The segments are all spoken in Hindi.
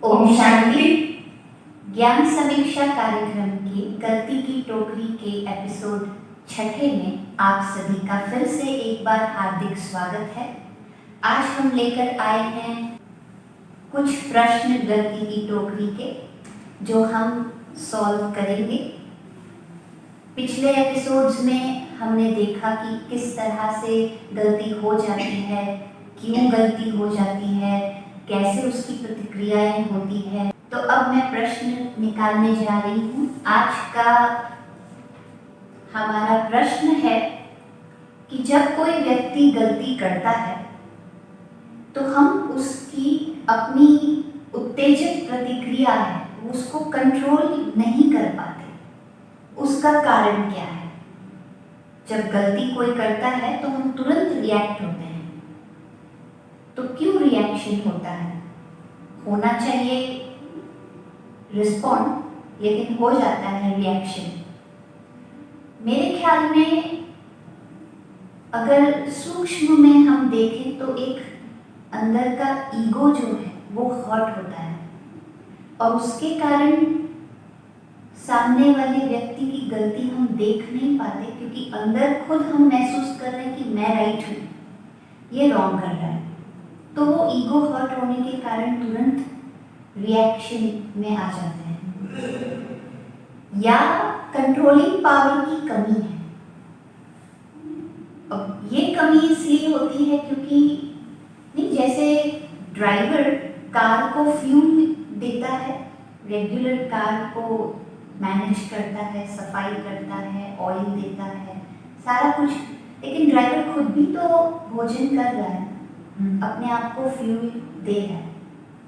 ओम शांति। ज्ञान समीक्षा कार्यक्रम के गलती की टोकरी के एपिसोड 6 में आप सभी का फिर से एक बार हार्दिक स्वागत है। आज हम लेकर आए हैं कुछ प्रश्न गलती की टोकरी के जो हम सॉल्व करेंगे। पिछले एपिसोड्स में हमने देखा कि किस तरह से गलती हो जाती है, क्यों गलती हो जाती है, कैसे उसकी प्रतिक्रियाएं होती है। तो अब मैं प्रश्न निकालने जा रही हूँ। आज का हमारा प्रश्न है कि जब कोई व्यक्ति गलती करता है तो हम उसकी अपनी उत्तेजक प्रतिक्रिया है उसको कंट्रोल नहीं कर पाते। उसका कारण क्या है? जब गलती कोई करता है तो हम तुरंत रिएक्ट होते हैं। तो क्यों रिएक्शन होता है? होना चाहिए रिस्पॉन्ड, लेकिन हो जाता है रिएक्शन। मेरे ख्याल में अगर सूक्ष्म में हम देखें तो एक अंदर का ईगो जो है वो हर्ट होता है और उसके कारण सामने वाले व्यक्ति की गलती हम देख नहीं पाते, क्योंकि अंदर खुद हम महसूस कर रहे हैं कि मैं राइट हूँ, ये रॉन्ग कर रहा है। तो वो ईगो हर्ट होने के कारण तुरंत रिएक्शन में आ जाते हैं। या कंट्रोलिंग पावर की कमी है। अब ये कमी इसलिए होती है क्योंकि नहीं, जैसे ड्राइवर कार को फ्यूल देता है, रेगुलर कार को मैनेज करता है, सफाई करता है, ऑयल देता है, सारा कुछ, लेकिन ड्राइवर खुद भी तो भोजन कर रहा है, अपने आप को फ्यूल दे रहा है,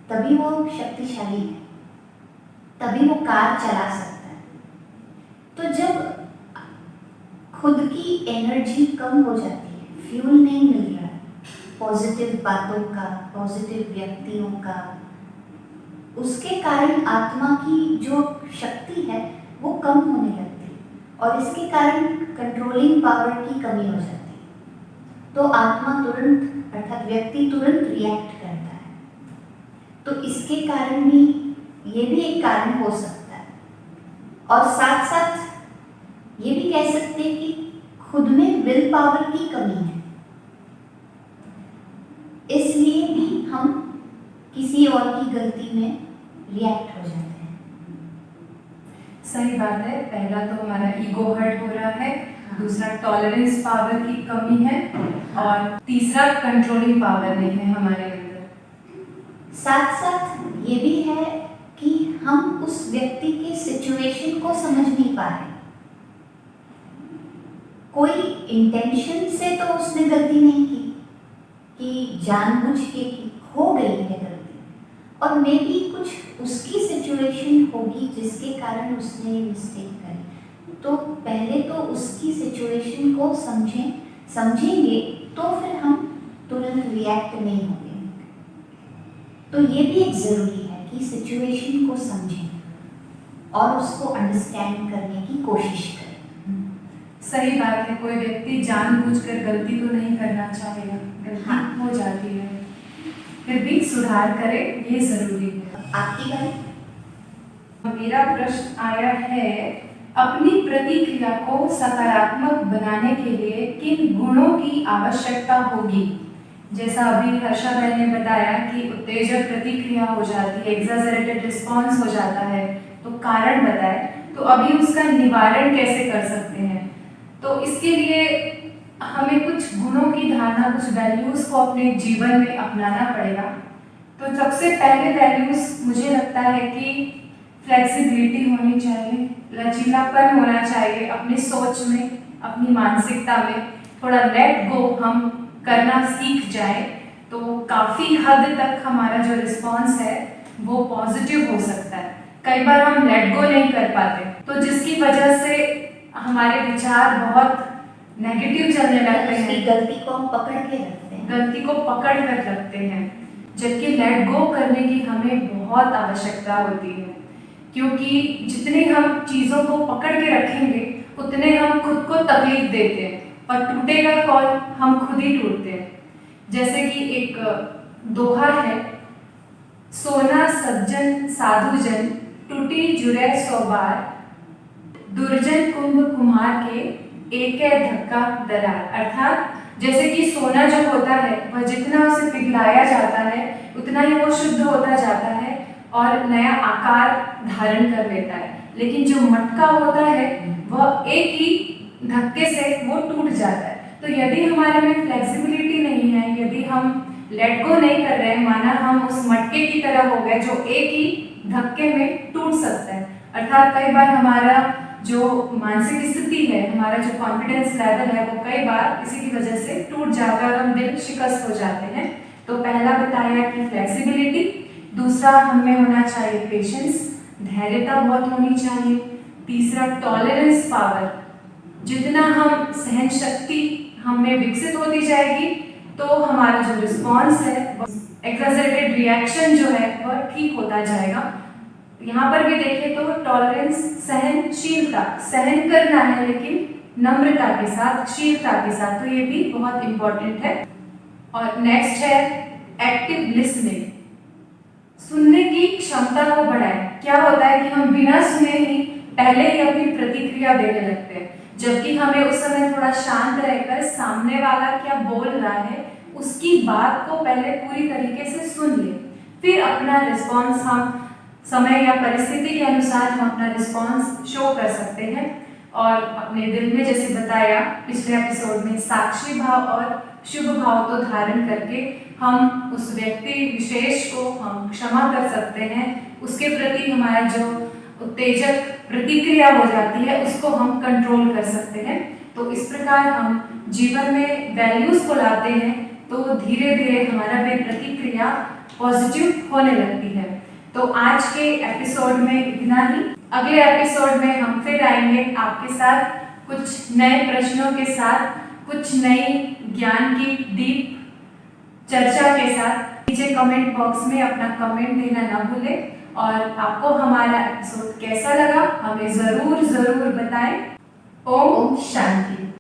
तभी वो शक्तिशाली है, तभी वो कार चला सकता है। तो जब खुद की एनर्जी कम हो जाती है, फ्यूल नहीं मिल रहा है पॉजिटिव बातों का, पॉजिटिव व्यक्तियों का, उसके कारण आत्मा की जो शक्ति है वो कम होने लगती है और इसके कारण कंट्रोलिंग पावर की कमी हो जाती है। तो आत्मा तुरंत अर्थात व्यक्ति तुरंत रिएक्ट करता है। तो इसके कारण भी ये भी एक कारण हो सकता है। और साथ साथ ये भी कह सकते हैं कि खुद में विल पावर की कमी है, इसलिए भी हम किसी और की गलती में रिएक्ट हो जाते हैं। सही बात है। पहला तो हमारा ईगो हर्ट हो रहा है, दूसरा टॉलरेंस पावर की कमी है और तीसरा कंट्रोलिंग पावर नहीं है हमारे अंदर। साथ साथ ये भी है कि हम उस व्यक्ति के सिचुएशन को समझ नहीं पा रहे। कोई इंटेंशन से तो उसने गलती नहीं की कि जानबूझ के की, हो गई है गलती, और मे बी कुछ उसकी सिचुएशन होगी जिसके कारण उसने मिस्टेक करी। तो पहले तो उसकी सिचुएशन को समझेंगे तो फिर हम तुरंत रिएक्ट नहीं होंगे। तो ये भी एक ज़रूरी है कि सिचुएशन को समझें और उसको अंडरस्टैंड करने की कोशिश करें। सही बात है। कोई व्यक्ति जानबूझकर गलती तो नहीं करना चाहेगा, गलती हो जाती है, फिर भी सुधार करे, ये जरूरी है। आपकी बात? मेरा प्रश्न आया है, अपनी प्रतिक्रिया को सकारात्मक बनाने के लिए किन गुणों की आवश्यकता होगी? जैसा अभी हर्षा बहन ने बताया कि उत्तेजक प्रतिक्रिया हो जाती है, एग्जैजरेटेड रिस्पॉन्स हो जाता है, तो कारण बताए। तो अभी उसका निवारण कैसे कर सकते हैं? तो इसके लिए हमें कुछ गुणों की धारणा, कुछ वैल्यूज को अपने जीवन में अपनाना पड़ेगा। तो सबसे पहले वैल्यूज मुझे लगता है कि फ्लेक्सिबिलिटी होनी चाहिए, लचीलापन होना चाहिए अपनी सोच में, अपनी मानसिकता में। थोड़ा लेट गो हम करना सीख जाए तो काफ़ी हद तक हमारा जो रिस्पॉन्स है वो पॉजिटिव हो सकता है। कई बार हम लेट गो नहीं कर पाते, तो जिसकी वजह से हमारे विचार बहुत नेगेटिव चलने लगते हैं, गलती को हम पकड़ के रखते हैं, गलती को पकड़ कर रखते हैं, जबकि लेट गो करने की हमें बहुत आवश्यकता होती है। क्योंकि जितने हम चीज़ों को पकड़ के रखेंगे उतने हम खुद को तकलीफ देते हैं और टूटेगा कौन? हम खुद ही टूटते हैं। जैसे कि एक दोहा है, सोना सज्जन साधुजन टूटी जुरे सो बार, दुर्जन कुंभ कुम्हार के एक धक्का दरार। अर्थात जैसे कि सोना जो होता है वह जितना उसे पिघलाया जाता है उतना ही वो शुद्ध होता जाता है और नया आकार धारण कर लेता है, लेकिन जो मटका होता है वह एक ही धक्के से वो टूट जाता है। तो यदि हमारे में फ्लेक्सिबिलिटी नहीं है, यदि हम लेट गो नहीं कर रहे हैं, माना हम उस मटके की तरह हो गए जो एक ही धक्के में टूट सकता है। अर्थात कई बार हमारा जो मानसिक स्थिति है, हमारा जो कॉन्फिडेंस लेवल है वो कई बार इसी की वजह से टूट जाता है और हम दिल शिकस्त हो जाते हैं। तो पहला बताया कि फ्लेक्सिबिलिटी, दूसरा हमें होना चाहिए पेशेंस, धैर्यता बहुत होनी चाहिए, तीसरा टॉलरेंस पावर, जितना हम सहन शक्ति हमें विकसित होती जाएगी तो हमारा जो रिस्पॉन्स है, एक्सैजरेटेड रिएक्शन जो है वह ठीक होता जाएगा। यहाँ पर भी देखें तो टॉलरेंस सहनशीलता, सहन करना है लेकिन नम्रता के साथ, शीलता के साथ, तो ये भी बहुत इंपॉर्टेंट है। और नेक्स्ट है एक्टिव लिसनिंग, सुनने की क्षमता को बढ़ाएं। क्या होता है कि हम बिना सुने ही पहले ही अपनी प्रतिक्रिया देने लगते हैं, जबकि हमें उस समय थोड़ा शांत रहकर सामने वाला क्या बोल रहा है उसकी बात को पहले पूरी तरीके से सुन ले, फिर अपना रिस्पॉन्स हम समय या परिस्थिति के अनुसार हम अपना रिस्पॉन्स शो कर सकते हैं। और अपने दिल में जैसे बताया पिछले एपिसोड में, साक्षी भाव और शुभ भाव को धारण करके हम उस व्यक्ति विशेष को हम क्षमा कर सकते हैं, उसके प्रति हमारा जो उत्तेजक प्रतिक्रिया हो जाती है उसको हम कंट्रोल कर सकते हैं। तो इस प्रकार हम जीवन में वैल्यूज को लाते हैं तो धीरे धीरे हमारा भी प्रतिक्रिया पॉजिटिव होने लगती है। तो आज के एपिसोड में इतना ही। अगले एपिसोड में हम फिर आएंगे आपके साथ कुछ नए प्रश्नों के साथ, कुछ नई ज्ञान की डीप चर्चा के साथ। नीचे कमेंट बॉक्स में अपना कमेंट देना ना भूलें और आपको हमारा एपिसोड कैसा लगा हमें जरूर बताएं। ओम शांति।